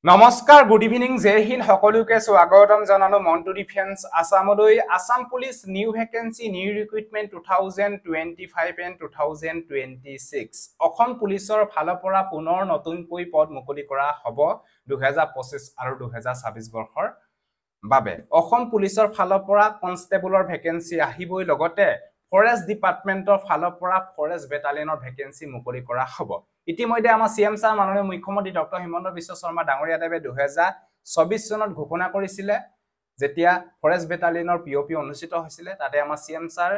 নমস্কাৰ good evening জয় হিন্দ সকলোকে স্বাগতম জনালো মন্টু ডিফেন্স আসামলৈ Assam police new vacancy new recruitment 2025 and 2026 Asom পুলিচৰ ফালৰ পৰা পুনৰ নতুনকৈ পদ মুকলি কৰা হ'ব 2025 আৰু 2026 বৰ্ষৰ বাবে অসম পুলিচৰ ফালৰ পৰা কনষ্টেবলৰ ভেকেন্সি আহিবই লগতে ফৰেষ্ট ডিপাৰ্টমেন্টৰ ফালৰ পৰা ফৰেষ্ট বেটালিয়নৰ ভেকেন্সি মুকলি কৰা হ'ব ইতিমধ্যে আমাৰ সিএম ছাৰ মাননীয় মুখ্যমন্ত্ৰী ডক্টৰ হিমন্ত বিশ্ব শৰ্মা ডাঙৰীয়াদেৱে 2024 চনত ঘোষণা কৰিছিলে যেতিয়া ফৰেষ্ট বেটালিয়নৰ পিঅপি অনুষ্ঠিত হৈছিল তাতে আমাৰ সিএম ছাৰ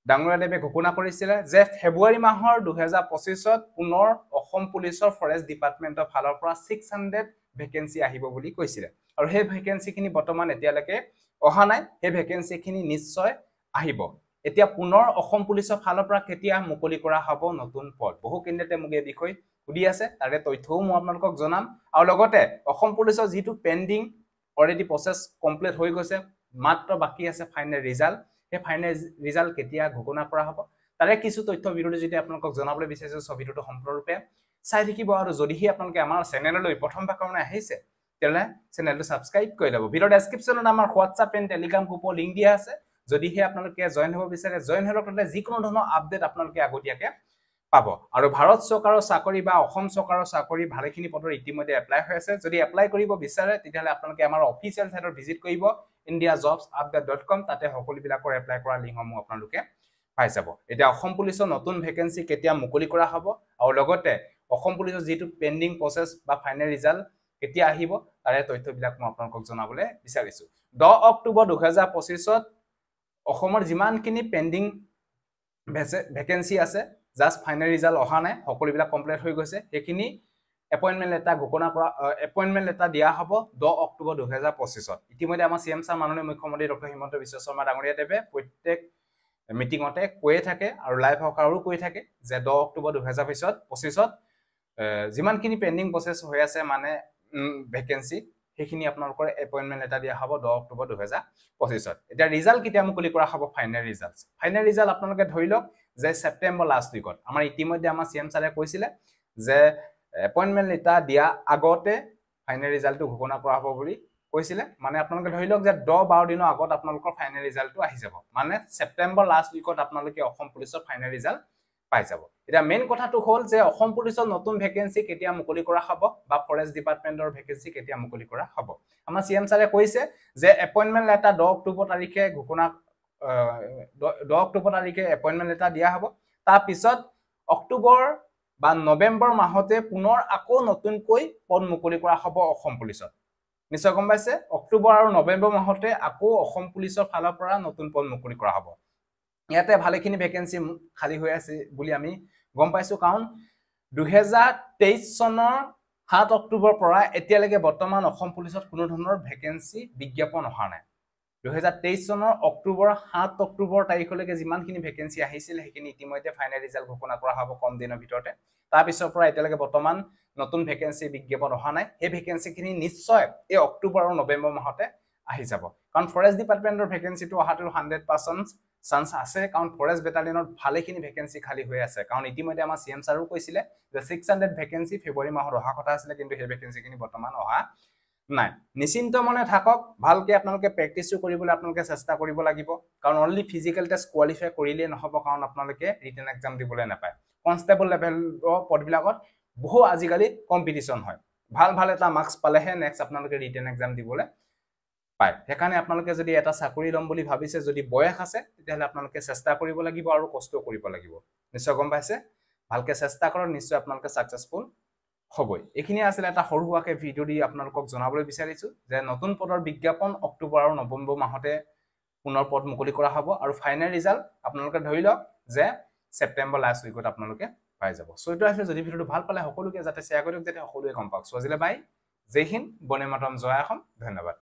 ডাঙৰীয়াদেৱে ঘোষণা কৰিছিলে যে ফেব্ৰুৱাৰী মাহৰ 2025 ত পুনৰ অসম পুলিচৰ ফৰেষ্ট ডিপাৰ্টমেন্টৰ ফালৰ পৰা 600 ভেকেন্সি আহিব বুলি কৈছিলে আৰু সেই ভেকেন্সিখিনি বৰ্তমান এতিয়ালৈকে অহা নাই সেই ভেকেন্সিখিনি নিশ্চয় আহিব এতিয়া পুনৰ অসম পুলিচৰ ফালৰ পৰা কেতিয়া মুকলি কৰা হ'ব নতুন পদ বহু কেন্দ্ৰতে মোক এই বিষয় সুধি আছে তাৰে তথ্যও মই আপোনালোকক জনাম আৰু লগতে অসম পুলিচৰ যেটো পেন্ডিং অলৰেডি প্ৰসেস কমপ্লিট হৈ গৈছে মাত্ৰ বাকি আছে ফাইনেল ৰিজাল্ট সেই ফাইনেল ৰিজাল্ট কেতিয়া ঘোষণা কৰা হ'ব তাৰে কিছু তথ্য ভিডিঅ'টো যদি আপোনালোকক জনাবলৈ বিচাৰিছো সব ভিডিঅ'টো সম্পূৰ্ণৰূপে চাই থাকিব আৰু যদিহে আপোনালোকে আমাৰ চেনেললৈ প্ৰথমবাৰ কাৰণে আহিছে তেলে চেনেলটো সাবস্ক্ৰাইব কৰি লব ভিডিঅ ডেসক্ৰিপচনত আমাৰ WhatsApp এণ্ড Telegram গ্ৰুপৰ লিংক দিয়া আছে যদিহে আপোনালোকে জয়েন হ'ব বিচাৰে জয়েন হ'লে তাতে যিকোনো ধৰণৰ আপডেট আপোনালোকে আগতীয়াকে পাব আৰু ভাৰত চৰকাৰৰ চাকৰি বা অসম চৰকাৰৰ চাকৰি ভালেখিনি পদৰ ইতিমধ্যে এপ্লাই হৈ আছে যদি এপ্লাই কৰিব বিচাৰে তেতিয়ালে আপোনালোকে আমাৰ অফিচিয়েল সাইটত ভিজিট কৰিব indiajobsupdate.com তাতে সকলোবিলাকৰ এপ্লাই কৰা লিংকসমূহ আপোনালোকে পাই যাব এতিয়া অসম পুলিচৰ নতুন ভেকেন্সি কেতিয়া মুকলি কৰা হ'ব আৰু লগতে অসম পুলিচৰ যেটো পেন্ডিং প্ৰসেস বা ফাইনেল ৰিজাল্ট কেতিয়া আহিব তাৰে তথ্যবিলাক মই আপোনালোকক জনাবলৈ বিচাৰিছো 10 অক্টোবৰ 2025 ত অসমৰ যিমানখিনি পেন্ডিং ভেকেন্সি আছে জাস্ট ফাইনেল ৰিজাল্ট অহা নাই সকলোবিলাক কমপ্লিট হৈ গৈছে সেইখিনি এপইন্টমেন্ট লেটাৰ ঘোষণা কৰা এপইন্টমেন্ট লেটাৰ দিয়া হ'ব 10 অক্টোবৰ 2025 ত ইতিমধ্যে আমাৰ সিএম ছাৰ মাননীয় মুখ্যমন্ত্ৰী ডক্টৰ হিমন্ত বিশ্ব শৰ্মা ডাঙৰীয়াদেৱে প্ৰত্যেক মিটিংতে কৈয়ে থাকে আৰু লাইভ হকাৰো কৈ থাকে যে 10 অক্টোবৰ 2025 ত যিমানখিনি পেন্ডিং প্ৰসেস হৈ আছে মানে ভেকেন্সি সেইখিনি আপোনালোকৰ এপইন্টমেন্ট লেটাৰ দিয়া হ'ব 10 অক্টোবৰ 2025 ত এটা ৰিজাল্ট কেতিয়া মুকলি কৰা হ'ব ফাইনেল ৰিজাল্ট আপোনালোকে ধৰি লওক যে সেপ্টেম্বৰ লাষ্ট উইকত আমাৰ ইতিমধ্যে আমাৰ সিএম ছাৰে কৈছিলে যে এপইন্টমেন্ট লেটাৰ দিয়া আগতে ফাইনেল ৰিজাল্টটো ঘোষণা কৰা হ'ব বুলি কৈছিলে মানে আপোনালোকে ধৰি লওক যে 10-12 দিনৰ আগত আপোনালোকৰ ফাইনেল ৰিজাল্টটো আহি যাব মানে সেপ্টেম্বৰ লাষ্ট উইকত আপোনালোকে অসম পুলিচৰ ফাইনেল ৰিজাল্ট পাই যাব এটা মেইন কথাটো হ'ল যে অসম পুলিচৰ নতুন ভেকেন্সি কেতিয়া মুকলি কৰা হ'ব বা ফৰেষ্ট ডিপাৰ্টমেন্টৰ ভেকেন্সি কেতিয়া মুকলি কৰা হ'ব আমাৰ সিএম ছাৰে কৈছে যে এপইন্টমেন্ট লেটাৰ 10 অক্টোবৰ তাৰিখে ঘোষণা 10 অক্টোবৰ তাৰিখে এপইন্টমেন্ট লেটাৰ দিয়া হ'ব তাৰ পিছত অক্টোবৰ বা নৱেম্বৰ মাহতে পুনৰ আকৌ নতুনকৈ পদ মুকলি কৰা হ'ব অসম পুলিচত নিশ্চয় গম পাইছে অক্টোবৰ আৰু নৱেম্বৰ মাহতে আকৌ অসম পুলিচৰ ফালৰ পৰা নতুন পদ মুকলি কৰা হ'ব ইয়াতে ভালেখিনি ভেকেন্সি খালি হৈ আছে বুলি আমি গম পাইছো কাৰণ 2023 চনৰ 7 অক্টোবৰ পৰা এতিয়ালৈকে বৰ্তমান অসম পুলিচত কোনো ধৰণৰ ভেকেন্সি বিজ্ঞাপন অহা নাই 2023 চনৰ অক্টোবৰ 7 অক্টোবৰ তাৰিখলৈকে যিমানখিনি ভেকেন্সি আহিছিল সেইখিনি ইতিমধ্যে ফাইনেল ৰিজাল্ট ঘোষণা কৰা হ'ব কম দিনৰ ভিতৰতে তাৰ পিছৰ পৰা এতিয়ালৈকে বৰ্তমান নতুন ভেকেন্সি বিজ্ঞাপন অহা নাই এই ভেকেন্সিখিনি নিশ্চয় এই অক্টোবৰ আৰু নৱেম্বৰ মাহতে আহি যাব কাৰণ ফৰেষ্ট ডিপাৰ্টমেন্টৰ ভেকেন্সিটো অহাটো 100% চান্স আছে কাৰণ ফৰেষ্ট বেটালিয়নত ভালেখিনি ভেকেন্সি খালি হৈ আছে কাৰণ ইতিমধ্যে আমাৰ সিএম ছাৰো কৈছিলে যে 600 ভেকেন্সি ফেব্ৰুৱাৰী মাহত অহা কথা আছিল কিন্তু সেই ভেকেন্সিখিনি বৰ্তমান অহা নাই নিশ্চিন্ত মনে থাকক ভালকে আপোনালোকে প্ৰেক্টিসও কৰিবলৈ আপোনালোকে চেষ্টা কৰিব লাগিব কাৰণ অনলি ফিজিক্যাল টেষ্ট কোৱালিফাই কৰিলে নহব কাৰণ আপোনালোকে ৰিটেন এক্সাম দিবলৈ নাপায় কনষ্টেবল লেভেলৰ পদবিলাকত বহু আজিকালি কম্পিটিশন হয় ভাল এটা মাৰ্কস পালেহে নেক্সট আপোনালোকে ৰিটেন এক্সাম দিবলৈ পায় সেইকাৰণে আপোনালোকে যদি এটা চাকৰি লম বুলি ভাবিছে যদি বয়স আছে তেতিয়াহলে আপোনালোকে চেষ্টা কৰিব লাগিব আৰু কষ্ট কৰিব লাগিব নিশ্চয় গম পাইছে ভালকে চেষ্টা কৰক নিশ্চয় আপোনালোকে সাকসেসফুল হ'বই এখিনি আছিল এটা সৰুৱাকে ভিডিও দি আপোনালোকক জনাবলৈ বিচাৰিছো যে নতুন পদৰ বিজ্ঞাপন অক্টোবৰ আৰু নৱেম্বৰ মাহতে পুনৰ পদ মুকলি কৰা হ'ব আৰু ফাইনেল ৰিজাল্ট আপোনালোকে ধৰি লওক যে সেপ্টেম্বৰ লাষ্ট উইকত আপোনালোকে পাই যাব সো এটো আছে যদি ভিডিওটো ভাল পালে সকলোকে যাতে শেয়াৰ কৰক যাতে সকলোৱে গম পাওক সো আজিলে বাই জয় হিন্দ বন্দে মাতৰম জয় অসম ধন্যবাদ